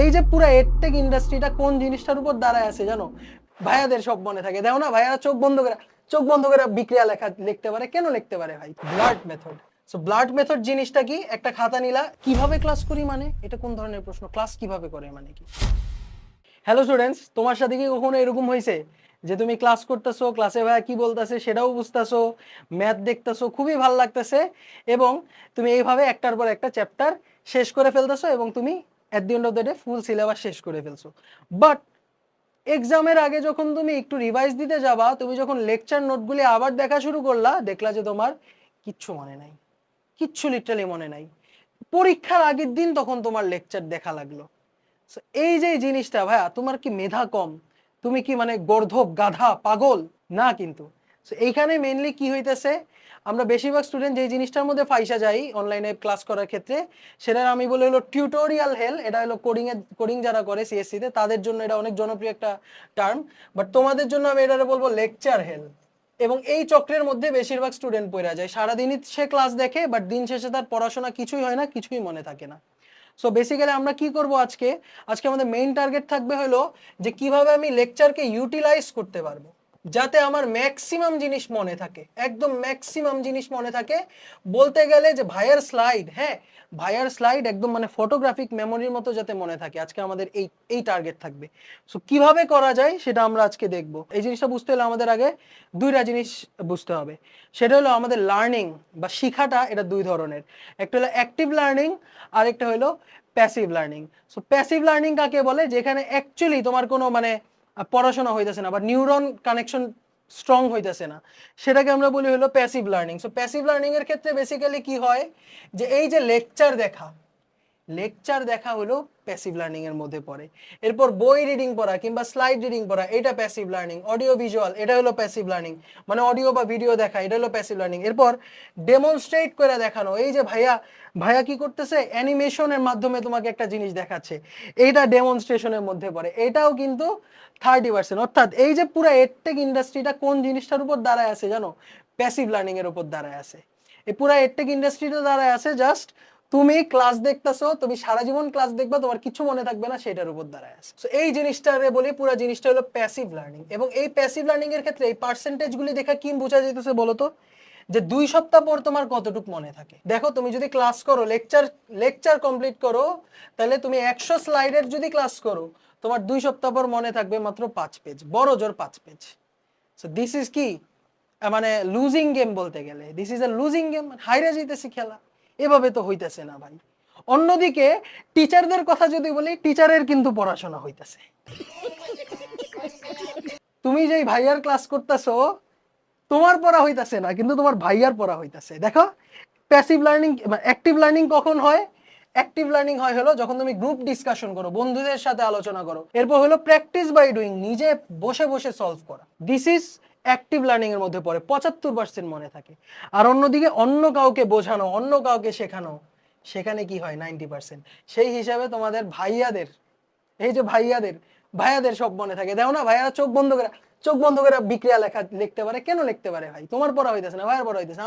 এই যে পুরো এডটেক ইন্ডাস্ট্রিটা কোন জিনিসটার উপর দাঁড়ায় আছে জানো? ভাইয়াদের সব মনে থাকে, দেখো না ভাইয়ারা চোখ বন্ধ করে বিক্রিয়া লেখা লিখতে পারে। কেন লিখতে পারে ভাই? Blood method. So blood method জিনিসটা কি? একটা খাতা নিলা, কিভাবে ক্লাস করি মানে এটা কোন ধরনের প্রশ্ন? ক্লাস কিভাবে করে মানে কি? হ্যালো স্টুডেন্টস, তোমার সাথে কি কখনো এরকম হয়েছে যে তুমি ক্লাস করতেছো, ক্লাসে ভাইয়া কি বলতেছে সেটাও বুঝতেছো, ম্যাথ দেখতেছো, খুবই ভালো লাগতেছে, এবং তুমি এইভাবে একটার পর একটা চ্যাপ্টার শেষ করে ফেলতেছো এবং তুমি at the end of the day full syllabus শেষ করে ফেলছো। বাট এক্সামের আগে যখন তুমি একটু রিভাইজ দিতে যাবা, তুমি যখন লেকচার নোটগুলি আবার দেখা শুরু করলা, দেখলা যে তোমার কিচ্ছু মনে নাই, কিচ্ছু লিটারালি মনে নাই। পরীক্ষার আগের দিন তখন তোমার লেকচার দেখা লাগলো। এই যে জিনিসটা ভাইয়া, তোমার কি মেধা কম? তুমি কি মানে গর্ধব, গাধা, পাগল? না কিন্তু। এইখানে মেইনলি কি হইতেছে, আমরা বেশিরভাগ স্টুডেন্ট যে জিনিসটার মধ্যে ফাইসা যাই অনলাইনে ক্লাস করার ক্ষেত্রে, সেটা আমি বলে হলো টিউটোরিয়াল হেল। এটা হলো কোডিং যারা করে সিএসসি তে, তাদের জন্য এটা অনেক জনপ্রিয় একটা টার্ম। বাট তোমাদের জন্য আমি এটা বলবো লেকচার হেল। এবং এই চক্রের মধ্যে বেশিরভাগ স্টুডেন্ট পড়ে যায়। সারাদিনই সে ক্লাস দেখে, বাট দিন শেষে তার পড়াশোনা কিছুই হয় না, কিছুই মনে থাকে না। সো বেসিক্যালি আমরা কি করব আজকে? আজকে আমাদের মেইন টার্গেট থাকবে হলো যে কিভাবে আমি লেকচারকে ইউটিলাইজ করতে পারবো, যাতে আমার ম্যাক্সিমাম জিনিস মনে থাকে, একদম ম্যাক্সিমাম জিনিস মনে থাকে। বলতে গেলে যে ভাইয়ার স্লাইড, হ্যাঁ ভাইয়ার স্লাইড একদম মানে ফটোগ্রাফিক মেমোরির মতো যাতে মনে থাকে, আজকে আমাদের এই টার্গেট থাকবে। সো কিভাবে করা যায় সেটা আমরা আজকে দেখব। এই জিনিসটা বুঝতে হলে আমাদের আগে দুইটা জিনিস বুঝতে হবে। সেটা হলো আমাদের লার্নিং বা শিখাটা, এটা দুই ধরনের। একটা হলো অ্যাক্টিভ লার্নিং, আর একটা হলো passive learning. So passive learning কাকে বলে? যেখানে অ্যাকচুয়ালি তোমার কোনো মানে পড়াশোনা হইতেছে না বা নিউরন কানেকশন স্ট্রং হইতেছে না, সেটাকে আমরা বলি হলো passive learning. So passive learning এর ক্ষেত্রে বেসিক্যালি কি হয়, যে এই যে লেকচার দেখা হলো প্যাসিভ লার্নিং এর মধ্যে পড়ে। এরপর বই রিডিং পড়া কিংবা স্লাইড রিডিং পড়া, এটা প্যাসিভ লার্নিং। অডিও ভিজুয়াল, এটা হলো প্যাসিভ লার্নিং, মানে অডিও বা ভিডিও দেখা, এটা হলো প্যাসিভ লার্নিং। এরপর ডেমনস্ট্রেট করে দেখানো, এই যে ভাইয়া ভাইয়া কি করতেছে, অ্যানিমেশনের মাধ্যমে তোমাকে একটা জিনিস দেখাচ্ছে, এইটা ডেমনস্ট্রেশনের মধ্যে পড়ে। এটাও কিন্তু 30%। অর্থাৎ এই যে পুরো এডটেক ইন্ডাস্ট্রিটা কোন জিনিসটার উপর দাঁড়ায় আছে জানো? প্যাসিভ লার্নিং এর উপর দাঁড়ায় আছে। এই পুরো এডটেক ইন্ডাস্ট্রিটা দাঁড়ায় আছে জাস্ট তুমি ক্লাস দেখতেছো, তুমি সারা জীবন ক্লাস দেখবা, তোমার কিছু মনে থাকবে না, সেটার উপর দাঁড়ায় আছে। সো এই জিনিসটারে বলি, পুরো জিনিসটা হলো প্যাসিভ লার্নিং। এবং এই প্যাসিভ লার্নিং এর ক্ষেত্রে এই পার্সেন্টেজগুলি দেখা কি বোঝা যাইতেছে বলো তো? যে 2 সপ্তাহ পর তোমার কতটুকু মনে থাকে। দেখো তুমি যদি ক্লাস করো, লেকচার কমপ্লিট করো, তাহলে তুমি 100 স্লাইডের যদি ক্লাস করো, তোমার 2 সপ্তাহ পর মনে থাকবে মাত্র 5 পেজ, বড় জোর 5 পেজ। সো দিস ইজ কি, মানে লুজিং গেম। বলতে গেলে this is a losing game, হাইরে যাইতেছি খেলা। এভাবে তো হইতেছে না ভাই। অন্যদিকে টিচারদের কথা যদি বলি, টিচারের কিন্তু পড়াশোনা হইতেছে। তুমি যেই ভাইয়ার ক্লাস করতেছো, তোমার পড়া হইতাছে না, কিন্তু তোমার ভাইয়ার পড়া হইতাছে। দেখো প্যাসিভ লার্নিং, অ্যাক্টিভ লার্নিং কখন হয়? অ্যাক্টিভ লার্নিং হয় হলো যখন তুমি গ্রুপ ডিসকাশন করো, বন্ধুদের সাথে আলোচনা করো। এরপর হলো প্র্যাকটিস বাই ডুইং, নিজে বসে বসে সলভ করা। দিস ইজ অ্যাক্টিভ লার্নিং এর মধ্যে পড়ে, 75% মনে থাকে। আর অন্যদিকে অন্য কাউকে বোঝানো, অন্য কাউকে শেখানো, সেখানে কি হয় 90%। সেই হিসাবে তোমাদের ভাইয়াদের, এই যে ভাইয়াদের সব মনে থাকে, দেখো না ভাইয়ারা চোখ বন্ধ করে বিক্রিয়া লেখা লিখতে পারে। কেন লিখতে পারে ভাই? তোমার পড়া হইতেছে না, ভাইয়ার পড়া হইতেছে,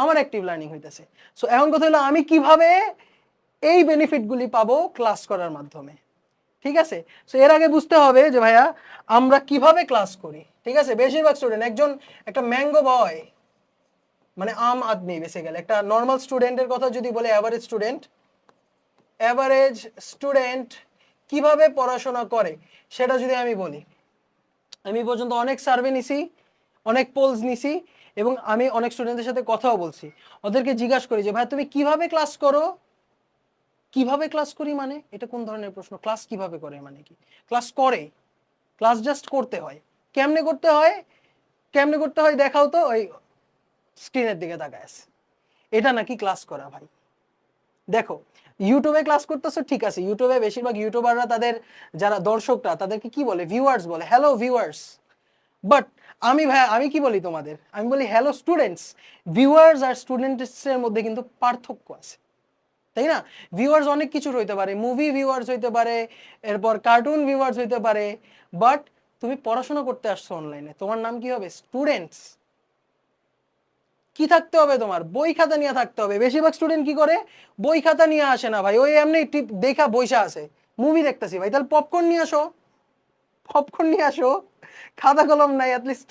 আমার অ্যাক্টিভ লার্নিং হইতেছে। সো এখন কথা হলো আমি কিভাবে এই বেনিফিট গুলি পাবো ক্লাস করার মাধ্যমে। ঠিক আছে, সো এর আগে বুঝতে হবে যে ভাইয়া আমরা কিভাবে ক্লাস করি। ঠিক আছে, বেশিরভাগ স্টুডেন্ট একটা ম্যাঙ্গো বয়, মানে আম আদমি, বেসিক্যালি একটা নর্মাল স্টুডেন্টের কথা যদি বলে, অ্যাভারেজ স্টুডেন্ট কিভাবে পড়াশোনা করে সেটা যদি আমি বলি, আমি পর্যন্ত অনেক সার্ভে নিছি, অনেক পোলস নিছি, এবং আমি অনেক স্টুডেন্টদের সাথে কথাও বলছি। ওদেরকে জিজ্ঞাসা করি যে ভাই তুমি কিভাবে ক্লাস করো? কিভাবে ক্লাস করি মানে এটা কোন ধরনের প্রশ্ন? ক্লাস কিভাবে করে মানে কি? ক্লাস করে, ক্লাস জাস্ট করতে হয়। কেমনে করতে হয়? দেখাও তো। ওই স্ক্রিনের দিকে তাকায় আছে, এটা নাকি ক্লাস করা ভাই? দেখো ইউটিউবে ক্লাস করতেছো, ঠিক আছে, ইউটিউবে বেশিরভাগ ইউটিউবাররা তাদের যারা দর্শকরা তাদেরকে কি বলে? ভিউয়ার্স বলে, হ্যালো ভিউয়ার্স। বাট আমি কি বলি তোমাদের? আমি বলি হ্যালো স্টুডেন্টস। ভিউয়ার্স আর স্টুডেন্টস এর মধ্যে কিন্তু পার্থক্য আছে, তাই না? ভিউয়ার্স অনেক কিছুর হইতে পারে, মুভি ভিউয়ার্স হইতে পারে, এরপর কার্টুন ভিউয়ার্স হইতে পারে। বাট তুমি পড়াশোনা করতে আসছো অনলাইনে, তোমার নাম কি হবে? স্টুডেন্টস। কি থাকতে হবে? তোমার বই খাতা নিয়ে থাকতে হবে। বেশিরভাগ স্টুডেন্ট কি করে? বই খাতা নিয়ে আসে না ভাই, ওই এমনি টিপ দেখা বইসা আছে, মুভি দেখতেছি ভাই, তাহলে পপকর্ন নিয়ে আসো, পপকর্ন নিয়ে আসো, খাতা কলম নাই, অ্যাটলিস্ট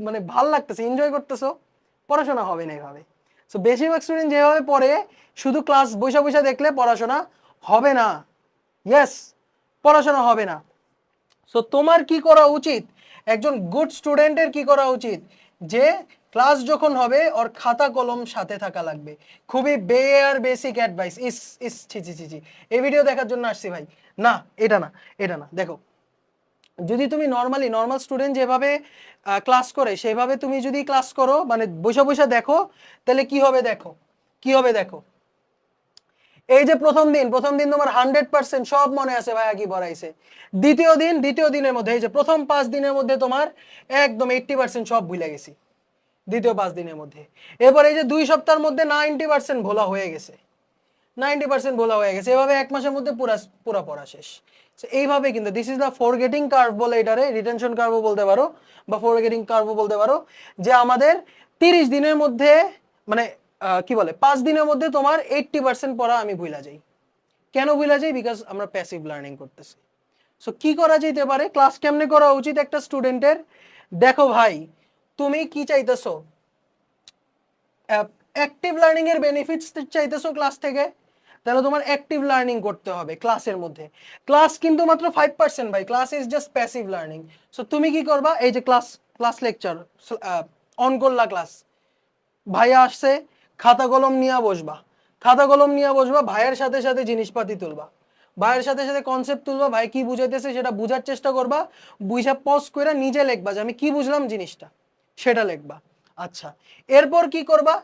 মানে ভাল লাগতেছে, এনজয় করতেছো, পড়াশোনা হবে না এভাবে। সো বেশিরভাগ স্টুডেন্ট যেভাবে পড়ে, শুধু ক্লাস বসে বসে দেখলে পড়াশোনা হবে না। ইয়েস, পড়াশোনা হবে না। সো তোমার কি করা উচিত, একজন গুড স্টুডেন্টের কি করা উচিত, যে ক্লাস যখন হবে ওর খাতা কলম সাথে থাকা লাগবে। খুবই বেয়ার বেসিক অ্যাডভাইস। ইস ইস ছি ছি ছি ছি, এই ভিডিও দেখার জন্য আসছি ভাই? না, এটা না, এটা না। দেখো, যদি তুমি নর্মাল স্টুডেন্ট যেভাবে ক্লাস করে সেভাবে তুমি যদি ক্লাস করো, মানে বসে বসে দেখো, তাহলে কি হবে দেখো, কি হবে দেখো। এই যে প্রথম দিন তোমার 100% সব মনে আছে ভাইয়া কি পড়াইছে। দ্বিতীয় দিনের মধ্যে, এই যে প্রথম 5 দিনের মধ্যে তোমার একদম 80% সব ভুলে গেছি, দ্বিতীয় 5 দিনের মধ্যে। এরপর এই যে 2 সপ্তাহের মধ্যে 90% ভোলা হয়ে গেছে, 90% ভোলা হয়ে গেছে। এভাবে 1 মাসের মধ্যে পুরা পড়া শেষ। এইভাবে কিন্তু this is the forgetting curve বলে, এটারে রিটেনশন কার্ভও বলতে পারো বা ফরগেটিং কার্ভও বলতে পারো, যে আমাদের 30 দিনের মধ্যে, মানে কি বলে 5 দিনের মধ্যে তোমার 80% পড়া আমি ভুলা যাই। কেন ভুলা যাই? বিকজ আমরা প্যাসিভ লার্নিং করতেছি। সো কি করা যেতে পারে, ক্লাস কেমনে করা উচিত একটা স্টুডেন্টের? দেখো ভাই, তুমি কি চাইতেছো, অ্যাক্টিভ লার্নিং এর বেনিফিটস চাইতেছো ক্লাস থেকে, তাহলে তোমার অ্যাক্টিভ লার্নিং করতে হবে ক্লাসের মধ্যে। ক্লাস কিন্তু মাত্র 5% ভাই, class is just passive learning. So তুমি কি করবা, এই যে ক্লাস লেকচার অন করলা, ক্লাস ভাইয়া আসছে, খাতা কলম নিয়ে বসবা, খাতা কলম নিয়ে বসবা, ভাইয়ের সাথে সাথে জিনিসপাতি তুলবা, ভাইয়ের সাথে সাথে কনসেপ্ট তুলবা, ভাই কি বুঝাইতেছে সেটা বুঝার চেষ্টা করবা, বুঝা পজ করে নিজে লিখবা যে আমি কি বুঝলাম জিনিসটা, সেটা লিখবা। আচ্ছা, এরপর কি করবা?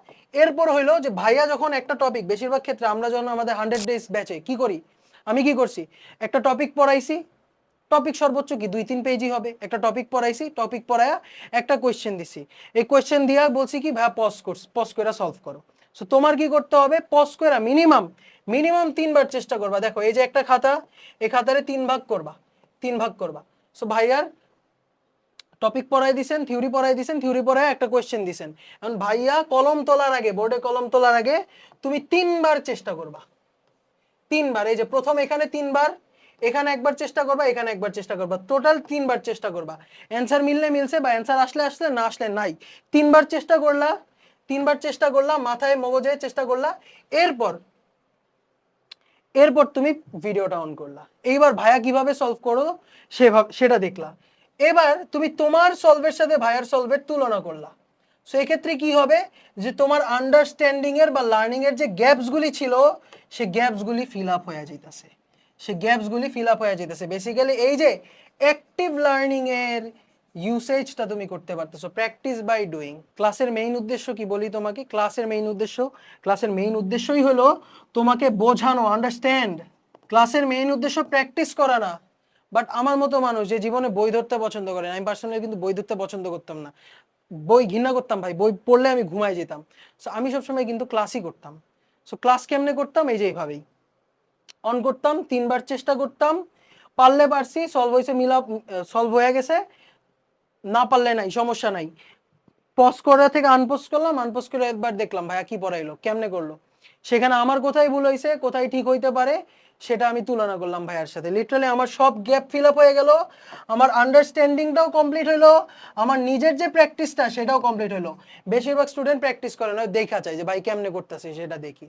এরপর হইলো যে ভাইয়া যখন একটা টপিক, বেশিরভাগ ক্ষেত্রে আমরা যখন আমাদের 100 ডেজ ব্যাচে কি করি, আমি কি করছি, একটা টপিক পড়াইছি, টপিক সর্বোচ্চ কি 2-3 পেজই হবে, একটা টপিক পড়াইছি, টপিক পড়ায়া একটা কোয়েশ্চেন দিছি, এই কোয়েশ্চেন দিয়া বলছি কি ভাইয়া পজ করে সলভ করো। সো তোমার কি করতে হবে, পজ করে মিনিমাম 3 বার চেষ্টা করবা। দেখো এই যে একটা খাতা, এই খাতারে 3 ভাগ করবা, 3 ভাগ করবা। সো ভাইয়ার টপিক পড়াই দিছেন, থিওরি পড়াই দিছেন, থিওরি পড়ায় একটা কোয়েশ্চেন দিছেন, এখন ভাইয়া কলম তোলার আগে, বোর্ডে কলম তোলার আগে তুমি 3 বার চেষ্টা করবা, 3 বার। এই যে প্রথম এখানে 3 বার, এখানে একবার চেষ্টা করবা, এখানে একবার চেষ্টা করবা, টোটাল 3 বার চেষ্টা করবা। অ্যান্সার মিললে মিলছে, বা অ্যান্সার আসলে না আসলে নাই। 3 বার চেষ্টা করলা, 3 বার চেষ্টা করলা, মাথায় মগজে চেষ্টা করলা। এরপর এরপর তুমি ভিডিওটা অন করলা, এইবার ভাইয়া কিভাবে সলভ করো সেটা দেখলা। এবার তুমি তোমার সলভের সাথে ভাইয়ার সলভের তুলনা করলা। সো এক্ষেত্রে কি হবে, যে তোমার আন্ডারস্ট্যান্ডিং এর বা লার্নিং এর যে গ্যাপস গুলি ছিল, সে গ্যাপস গুলি ফিল আপ হয়ে যাইতেছে, সে গ্যাপস গুলি ফিল আপ হয়ে যাইতেছে। বেসিক্যালি এই যে অ্যাক্টিভ লার্নিং এর ইউসেজটা তুমি করতে পারতেছো, প্র্যাকটিস বাই ডুইং। ক্লাসের মেইন উদ্দেশ্য কি বলি তোমাকে, ক্লাসের মেইন উদ্দেশ্যই হলো তোমাকে বোঝানো, আন্ডারস্ট্যান্ড। ক্লাসের মেইন উদ্দেশ্য প্র্যাকটিস করা না। বাট আমার মতো মানুষ যে জীবনে বই ধরতে পছন্দ করে না, আমি পার্সোনালি কিন্তু বই ধরতে পছন্দ করতাম না, বই ঘৃণা করতাম ভাই, বই পড়লে আমি ঘুমাই যেতাম। সো আমি সবসময় কিন্তু ক্লাসই করতাম। সো ক্লাস কেমনে করতাম, এই যে এইভাবেই অন করতাম, 3 বার চেষ্টা করতাম, পারলে পারছি, সলভ হয়েছে, সলভ হয়ে গেছে, না পারলে নাই, সমস্যা নাই। পজ করা থেকে আনপজ করলাম, আনপজ করে একবার দেখলাম ভাইয়া কি পড়াইলো, কেমনে করলো, সেখানে আমার কোথায় ভুল হয়েছে, কোথায় ঠিক হইতে পারে, সেটা আমি তুলনা করলাম ভাইয়ার সাথে। লিটারালি আমার সব গ্যাপ ফিল আপ হয়ে গেল, আমার আন্ডারস্ট্যান্ডিংটাও কমপ্লিট হইলো, আমার নিজের যে প্র্যাকটিসটা সেটাও কমপ্লিট হইলো। বেশিরভাগ স্টুডেন্ট প্র্যাকটিস করে না, দেখা চাই যে ভাই কেমনে করতেছে সেটা দেখি,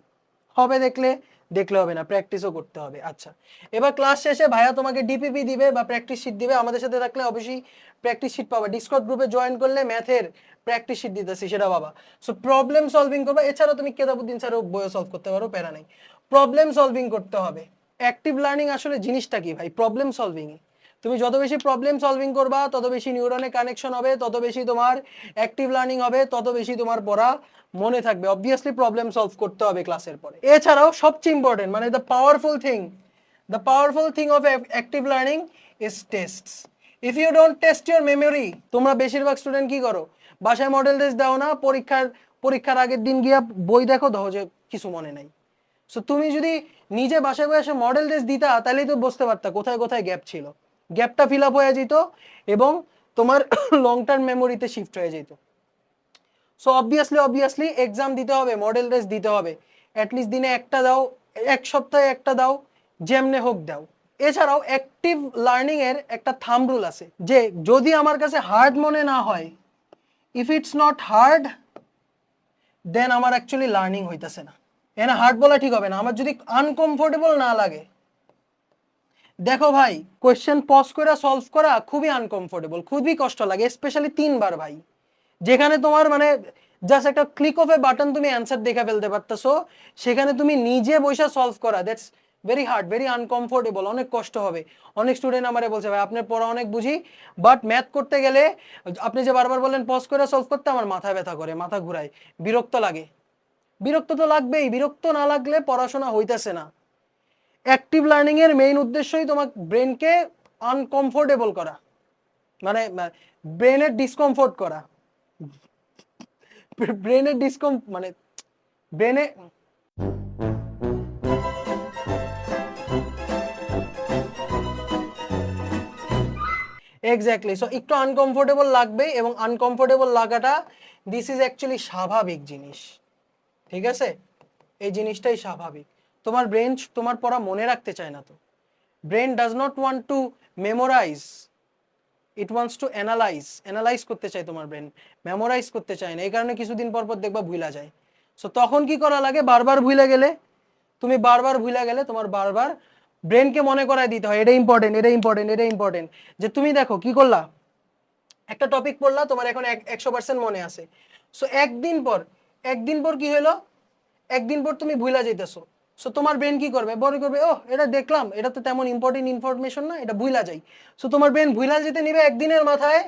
হবে দেখলে হবে না, প্র্যাকটিসও করতে হবে। আচ্ছা, এবার ক্লাস শেষে ভাইয়া তোমাকে ডিপিপি দিবে বা প্র্যাকটিস শিট দিবে, আমাদের সাথে থাকলে অবশ্যই প্র্যাকটিস শিট পাবা, ডিসকর্ড গ্রুপে জয়েন করলে ম্যাথের প্র্যাকটিস শিট দিতেছি সেটা পাবা। সো প্রবলেম সলভিং করবা, এছাড়াও তুমি কেতাবুদ্দিন স্যারও বইও সলভ করতে পারো, প্যারা নাই, প্রবলেম সলভিং করতে হবে। অ্যাক্টিভ লার্নিং আসলে জিনিসটা কি ভাই, প্রবলেম সলভিং। তুমি যত বেশি প্রবলেম সলভিং করবা, তত বেশি নিউরনে কানেকশন হবে, তত বেশি তোমার অ্যাক্টিভ লার্নিং হবে, তত বেশি তোমার পড়া মনে থাকবে। অবভিয়াসলি প্রবলেম সলভ করতে হবে ক্লাসের পরে। এছাড়াও সবচেয়ে ইম্পর্টেন্ট, মানে the powerful thing of active learning is tests. If you don't test your memory, তোমরা বেশিরভাগ স্টুডেন্ট কি করো, বাসায় মডেল টেস্ট দাও না, পরীক্ষার আগের দিন গিয়া বই দেখো, দেখো যে কিছু মনে নাই। সো তুমি যদি নিজে বাসায় বসে মডেল টেস্ট দিতা, তাহলেই তো বুঝতে পারতা কোথায় কোথায় গ্যাপ ছিল, গ্যাপটা ফিল আপ হয়ে যেত এবং তোমার লং টার্ম মেমোরিতে শিফট হয়ে যেত। সো অবভিয়াসলি এক্সাম দিতে হবে, মডেল টেস্ট দিতে হবে, অ্যাটলিস্ট দিনে একটা দাও, এক সপ্তাহে একটা দাও, যেমনে হোক দাও, এছাড়াও অ্যাক্টিভ লার্নিং এর একটা থাম্ব রুল আছে, যে যদি আমার কাছে হার্ড মনে না হয়, ইফ ইটস নট হার্ড দেন আমার অ্যাকচুয়ালি লার্নিং হইতেছে না। এখানে হার্ড বলা ঠিক হবে না, আমার যদি আনকমফোর্টেবল না লাগে। দেখো ভাই, কোয়েশ্চেন পজ করে সলভ করা খুবই আনকমফোর্টেবল, খুবই কষ্ট লাগে, স্পেশালি 3 বার ভাই, যেখানে তোমার মানে জাস্ট একটা ক্লিক অফ এ বাটন তুমি অ্যান্সার দেখে ফেলতে পারতেছো, সেখানে তুমি নিজে বসে সলভ করা, that's very hard, very uncomfortable, অনেক কষ্ট হবে। অনেক স্টুডেন্ট আমারে বলছে ভাই আপনার পড়া অনেক বুঝি, বাট ম্যাথ করতে গেলে আপনি যে বারবার বললেন পজ করে সলভ করতে, আমার মাথা ব্যথা করে, মাথা ঘুরায়, বিরক্ত লাগে। বিরক্ত তো লাগবেই, বিরক্ত না লাগলে পড়াশোনা হইতেছে না। অ্যাক্টিভ লার্নিং এর মেইন উদ্দেশ্যই তোমার ব্রেনকে আনকমফোর্টেবল করা, মানে ব্রেনের ডিসকমফোর্ট করা, ব্রেনের মানে ব্রেনে এক্স্যাক্টলি। সো একটু আনকমফোর্টেবল লাগবে, এবং আনকমফোর্টেবল লাগাটা দিস ইজ অ্যাকচুয়ালি স্বাভাবিক জিনিস, ঠিক আছে? এই জিনিসটাই স্বাভাবিক। তোমার ব্রেন তোমার পড়া মনে রাখতে চায় না তো, brain does not want to memorise, it wants to analyse করতে চায় তোমার ব্রেন, মেমোরাইজ করতে চায় না। এই কারণে কিছুদিন পর পর দেখবা ভুলা যায়। সো তখন কি করা লাগে, বারবার ভুলে গেলে তোমার বারবার ব্রেনকে মনে করায় দিতে হয় এটা ইম্পর্টেন্ট, এটা ইম্পর্টেন্ট, এটা ইম্পর্টেন্ট। যে তুমি দেখো কি করলা, একটা টপিক পড়লা, তোমার এখন 100% মনে আছে। সো একদিন পর কি হলো, একদিন পর তুমি ভুলা যাইতেছো। সো তোমার ব্রেন কি করবে, বড় করবে, ও এটা দেখলাম, এটা তো তেমন ইম্পর্টেন্ট ইনফরমেশন না, এটা ভুলা যাই। সো তোমার ব্রেন ভুলা যেতে নিবে একদিনের মাথায়,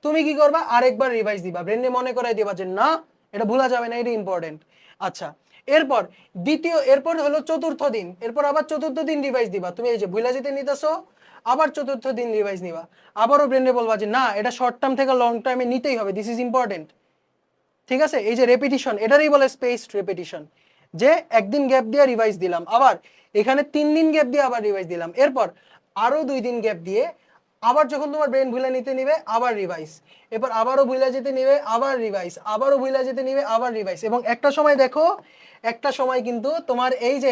তুমি কি করবা, আরেকবার রিভাইজ দিবা, ব্রেনে মনে করাই দিবা যে না এটা ভুলা যাবে না, এটা ইম্পর্টেন্ট। আচ্ছা, এরপর হলো চতুর্থ দিন, এরপর আবার চতুর্থ দিন রিভাইজ দিবা। তুমি এই যে ভুলা যেতে নিতেছো, আবার চতুর্থ দিন রিভাইজ নিবা, আবারও ব্রেনে বলবা যে না এটা শর্ট টার্ম থেকে লং টার্মে নিতেই হবে, দিস ইজ ইম্পর্টেন্ট, ঠিক আছে? এই যে রেপিটিশন, এটারই বলে স্পেসড রেপিটিশন, যে একদিন গ্যাপ দিয়ে রিভাইজ দিলাম, আবার এখানে 3 দিন গ্যাপ দিয়ে আবার রিভাইজ দিলাম, এরপর আরো 2 দিন গ্যাপ দিয়ে আবার যখন তোমার ব্রেন ভুলে নিতে নিবে আবার রিভাইজ, এরপর আবারও ভুলে যেতে নিবে আবার রিভাইজ, আবারও ভুলে যেতে নিবে আবার রিভাইজ। এবং একটা সময় দেখো, একটা সময় কিন্তু তোমার এই যে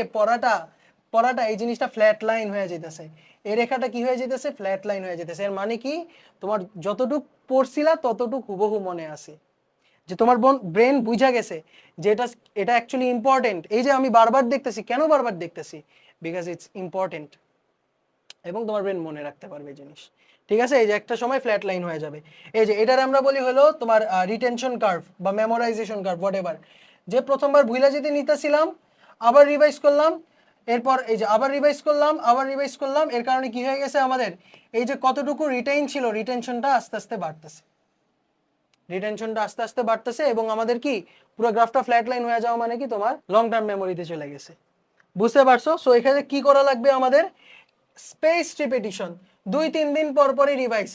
পড়াটা এই জিনিসটা ফ্ল্যাট লাইন হয়ে যেতেছে, এই রেখাটা কি হয়ে যেতেছে, ফ্ল্যাট লাইন হয়ে যেতেছে। এর মানে কি, তোমার যতটুক পড়ছিলা ততটুক হুবহু মনে আছে, যে তোমার ব্রেন বুঝা গেছে যে এটা অ্যাকচুয়ালি ইম্পর্টেন্ট। এই যে আমি বারবার দেখতেছি, কেন বারবার দেখতেছি, বিকজ ইটস ইম্পর্টেন্ট, এবং তোমার ব্রেন মনে রাখতে পারবে জিনিস, ঠিক আছে? এই যে একটা সময় ফ্ল্যাট লাইন হয়ে যাবে। এই যে এটার আমরা বলি হলো তোমার রিটেনশন কার্ভ বা মেমোরাইজেশন কার্ভ, হোয়াটএভার। যে প্রথমবার ভুলে যেতে নিতেছিলাম, আবার রিভাইজ করলাম, এরপর এই যে আবার রিভাইজ করলাম, আবার রিভাইজ করলাম, এর কারণে কি হয়ে গেছে, আমাদের এই যে কতটুকু রিটেইন ছিল, রিটেনশনটা আস্তে আস্তে বাড়তেছে, এবং আমাদের কি পুরো গ্রাফটা ফ্ল্যাট লাইন হয়ে যাওয়া মানে কি তোমার লং টার্ম মেমোরিতে চলে গেছে, বুঝতে পারছো? সো এখানে কি করা লাগবে আমাদের, স্পেস রিপিটিশন, 2-3 দিন পর পরই রিভাইজ,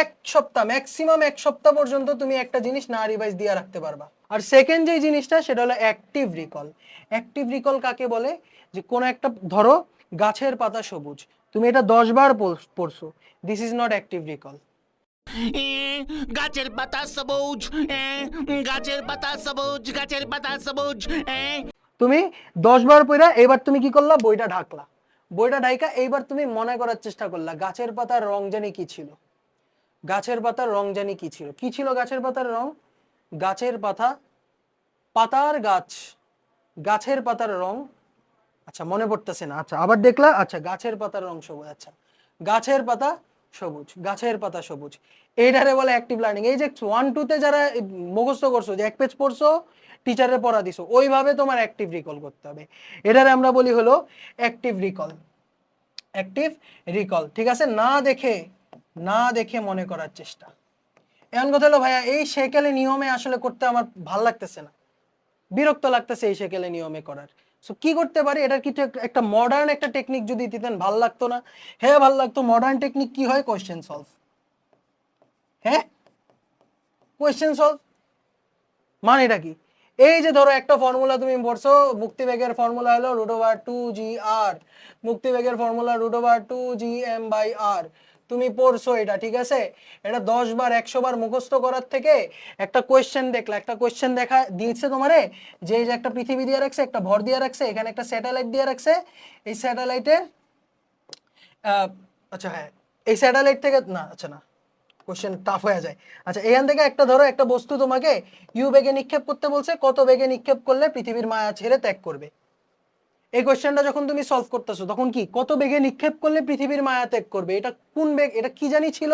1 সপ্তাহ, ম্যাক্সিমাম 1 সপ্তাহ পর্যন্ত তুমি একটা জিনিস না রিভাইজ দিয়ে রাখতে পারবা। আর সেকেন্ড যে জিনিসটা সেটা হলো অ্যাক্টিভ রিকল। অ্যাক্টিভ রিকল কাকে বলে, যে কোনো একটা, ধরো গাছের পাতা সবুজ, তুমি এটা 10 বার পড়ছো, this is not active recall. গাছের পাতা সবুজ, গাছের পাতা সবুজ, গাছের পাতা সবুজ। তুমি 10 বার পড়া, এবার তুমি কি করলা, বইটা ঢাকলা, বইটা ঢাইকা এইবার তুমি মনে করার চেষ্টা করলা গাছের পাতার রং জানি কি ছিল, গাছের পাতার রং জানি কি ছিল, কি ছিল গাছের পাতার রং, গাছের পাতা, পাতার গাছ, গাছের পাতার রং, আচ্ছা মনে পড়তেছে না, আচ্ছা আবার দেখলা, আচ্ছা গাছের পাতার রং সবুজ, আচ্ছা গাছের পাতা সবুজ, গাছের পাতা সবুজ, এইটারে বলে অ্যাক্টিভ লার্নিং। এই যে 1-2 তে যারা মুখস্থ করছো, যে 1 পেজ পড়ছো, টিচারের পড়া দিছো, ওইভাবে তোমার অ্যাক্টিভ রিকল করতে হবে, এটারে আমরা বলি হলো অ্যাক্টিভ রিকল। অ্যাক্টিভ রিকল, ঠিক আছে? না দেখে মনে করার চেষ্টা। এমন কথা হলো ভাইয়া এই সেকেলে নিয়মে আসলে করতে আমার ভাল লাগতেছে না, বিরক্ত লাগতেছে এই সেকেলে নিয়মে করার। সো কি করতে পারি, এটার কিছু একটা মডার্ন একটা টেকনিক যদি দিতেন ভাল লাগতো না? হ্যাঁ ভাল লাগতো। মডার্ন টেকনিক কি হয়, কোয়েশ্চেন সলভ। হ্যাঁ, কোয়েশ্চেন সলভ মানে এটা কি, এই যে ধরো একটা ফর্মুলা তুমি পড়ছো, মুক্তিবেগের ফর্মুলা হলো √2gr, মুক্তিবেগের ফর্মুলা √2gm/r, তুমি পড়ছো এটা, ঠিক আছে? এটা 10 বার 100 বার মুখস্থ করার থেকে একটা কোয়েশ্চেন দেখলা, একটা কোয়েশ্চেন দেখা দিয়েছে তোমারে, যে এই যে একটা পৃথিবী দিয়ে রাখছে, একটা ভর দিয়ে রাখছে, এখানে একটা স্যাটেলাইট দিয়ে রাখছে, এই আচ্ছা হ্যাঁ, এই স্যাটেলাইট থেকে না, আচ্ছা না, কোশ্চেন টাফ হয়ে যায়। আচ্ছা এখান থেকে একটা ধরো, একটা বস্তু তোমাকে ইউ বেগে নিক্ষেপ করতে বলছে, কত বেগে নিক্ষেপ করলে পৃথিবীর মায়া ছেড়ে ত্যাগ করবে। এই কোশ্চেনটা যখন তুমি সলভ করতেছো তখন কি, কত বেগে নিক্ষেপ করলে পৃথিবীর মায়া ত্যাগ করবে, এটা কোন বেগ, এটা কি জানি ছিল,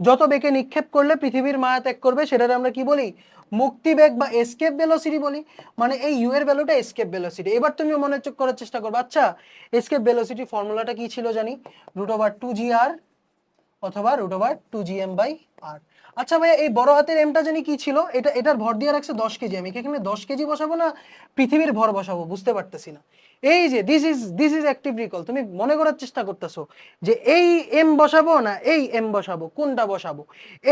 যত বেগে নিক্ষেপ করলে পৃথিবীর মায়া ত্যাগ করবে সেটাকে আমরা কি বলি, মুক্তি বেগ বা এসকেপ ভেলোসিটি বলি। মানে এই ইউ এর ভ্যালুটা এসকেপ ভেলোসিটি। এবার তুমি মনে করার চেষ্টা করবে, আচ্ছা এসকেপ ভেলোসিটি ফর্মুলাটা কি ছিল জানি, √2gr অথবা √2gm/r। আচ্ছা ভাইয়া এই বড় হাতের এমটা জানি কি ছিল, এটার ভর দিয়ে রাখছে 10 কেজি, আমি এখানে 10 কেজি বসাবো না পৃথিবীর ভর বসাবো বুঝতে পারতেছি না। এই যে দিস ইজ অ্যাক্টিভ রিকল, তুমি মনে করার চেষ্টা করতেছো যে এই এম বসাবো না এই এম বসাবো, কোনটা বসাবো,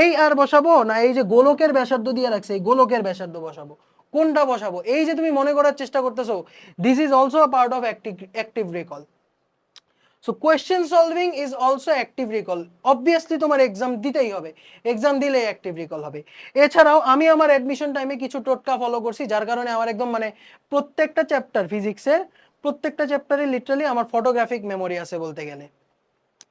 এই আর বসাবো না এই যে গোলকের ব্যাসার্ধ দিয়ে রাখছে এই গোলকের ব্যাসার্ধ বসাবো, কোনটা বসাবো, এই যে তুমি মনে করার চেষ্টা করতেছো, this is also a part of active recall. So question solving is also active recall. Obviously তোমার এক্সাম দিতেই হবে, এক্সাম দিলে অ্যাক্টিভ রিকল হবে। এছাড়াও আমি আমার অ্যাডমিশন টাইমে কিছু টোটকা ফলো করছি, যার কারণে আমার একদম মানে প্রত্যেকটা চ্যাপ্টার, ফিজিক্সের প্রত্যেকটা চ্যাপ্টারে লিটারালি আমার ফটোগ্রাফিক মেমোরি আছে বলতে গেলে।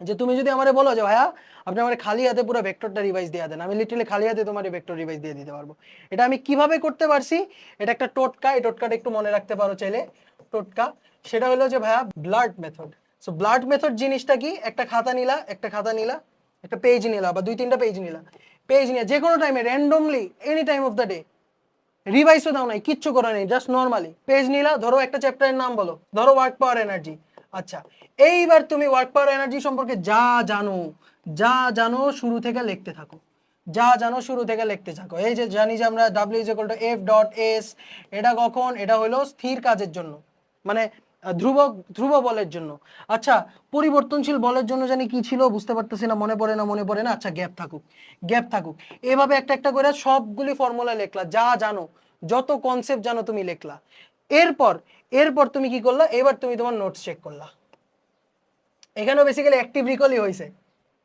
যে তুমি যদি আমারে বলো যে ভাইয়া আপনি আমার খালি হাতে পুরো ভেক্টরটা রিভাইজ দিয়ে দেন, আমি লিটারালি খালি হাতে তোমার ভেক্টর রিভাইজ দিয়ে দিতে পারবো। এটা আমি কিভাবে করতে পারছি, এটা একটা টোটকা, এই টোটকাটা একটু মনে রাখতে পারো চাইলে। টোটকা সেটা হলো যে ভাইয়া blood method. So blood method জিনিসটা কি, একটা খাতা নিলা, একটা পেজ নিলা বা 2-3টা পেজ নিলা, পেজ নিয়ে যে কোনো টাইমে randomly any time of the day, রিভাইসও দাও নাই, কিচ্ছু করা নেই, জাস্ট নর্মালি পেজ নিলা, ধরো একটা চ্যাপ্টারের নাম বলো, ধরো ওয়ার্ক পাওয়ার এনার্জি। আচ্ছা এইবার তুমি ওয়ার্ক পাওয়ার এনার্জি সম্পর্কে যা জানো শুরু থেকে লিখতে থাকো, যা জানো শুরু থেকে লিখতে থাকো। এই যে জানি যে আমরা W=F.S, এটা কখন, এটা হলো স্থির কাজের জন্য, মানে ধ্রুব বলের জন্য। আচ্ছা পরিবর্তনশীল বলের জন্য জানি কি ছিল বুঝতে পারতেছি না, মনে পড়ে না। আচ্ছা গ্যাপ থাকুক এভাবে একটা একটা করে সবগুলি ফর্মুলা লেখলা, যা জানো যত কনসেপ্ট জানো তুমি লেখলা। এরপর তুমি কি করলা, এবার তুমি তোমার নোটস চেক করলা। এখানেও বেসিক্যালি অ্যাক্টিভ রিকলই হয়েছে,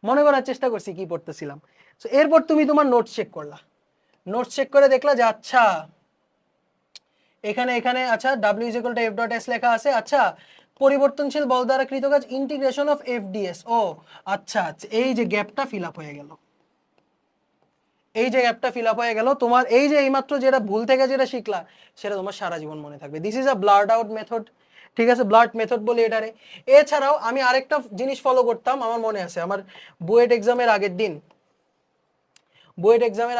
মনে করার চেষ্টা করছি কি পড়তেছিলাম। সো এরপর তুমি তোমার নোটস চেক করলা, নোটস চেক করে দেখলা যে আচ্ছা এখানে আচ্ছা W=F.S লেখা আছে। আচ্ছা পরিবর্তনশীল বল দ্বারা কৃত কাজ ইন্টিগ্রেশন অফ FDS। ও আচ্ছা এই যে গ্যাপটা ফিল আপ হয়ে গেল, এই যে গ্যাপটা ফিল আপ হয়ে গেল, তোমার এই যে এইমাত্র যেটা ভুল থেকে যেটা শিখলা সেটা তোমার সারা জীবন মনে থাকবে। This is a blurred out method, ঠিক আছে, ব্লার্ড মেথড বলি এটারে। এছাড়াও আমি আরেকটা জিনিস ফলো করতাম, আমার মনে আছে, আমার বুয়েট এক্সামের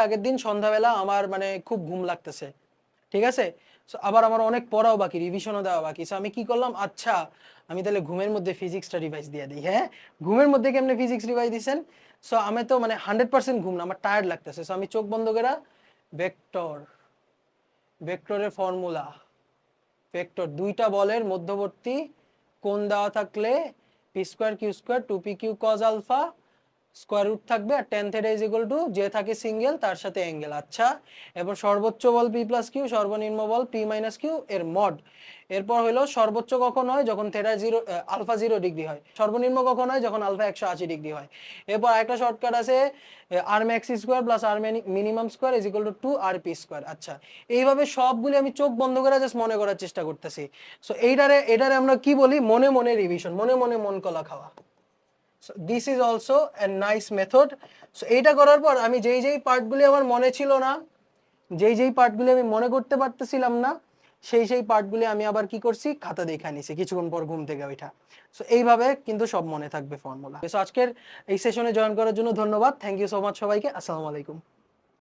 আগের দিন সন্ধ্যাবেলা আমার মানে খুব ঘুম লাগতেছে, ঠিক আছে, আবার আমার অনেক পড়াও বাকি, রিভিশনও দেওয়া বাকি। সো আমি কি করলাম, আচ্ছা আমি তাহলে ঘুমের মধ্যে ফিজিক্সটা রিভাইজ দিয়ে দিই। হ্যাঁ ঘুমের মধ্যে কেমনে ফিজিক্স রিভাইজ দিচ্ছেন, সো আমি তো মানে 100% ঘুম না, আমার টায়ার্ড লাগতেছে। সো আমি চোখ বন্ধ করে ভেক্টরের ফর্মুলা, ভেক্টর দুইটা বলের মধ্যবর্তী কোণ দেওয়া থাকলে p²q² 2pq cos alpha square root থাকবে, আর tan θ = যে থাকে সিঙ্গেল তার সাথে অ্যাঙ্গেল। আচ্ছা এরপর সর্বোচ্চ বল p+q, সর্বনিম্ন বল p-q এর মড। এরপর হলো সর্বোচ্চ কখন হয়, যখন আলফা 0 ডিগ্রি হয়, সর্বনিম্ন কখন হয়, যখন আলফা 180 ডিগ্রি হয়। এরপর একটা শর্টকাট আছে r_max² + r_minimum² = 2rp²। আচ্ছা এইভাবে সবগুলি আমি চোখ বন্ধ করে জাস্ট মনে করার চেষ্টা করতেছি। সো এটারে আমরা কি বলি, মনে মনে রিভিশন, মনে মন কলা খাওয়া। So this is also a nice method. So এইটা করার পর আমি যেই পার্টগুলি আমার মনে ছিল না, যেই পার্টগুলি আমি মনে করতে পারতেছিলাম না, সেই পার্টগুলি আমি আবার কি করছি, খাতা দেখে নিছি কিছুক্ষণ পর ঘুম থেকে ওইটা। সো এইভাবে কিন্তু সব মনে থাকবে ফর্মুলা। সো আজকের এই সেশনে জয়েন করার জন্য ধন্যবাদ, থ্যাংক ইউ সো মাচ সবাইকে, আসসালামু আলাইকুম।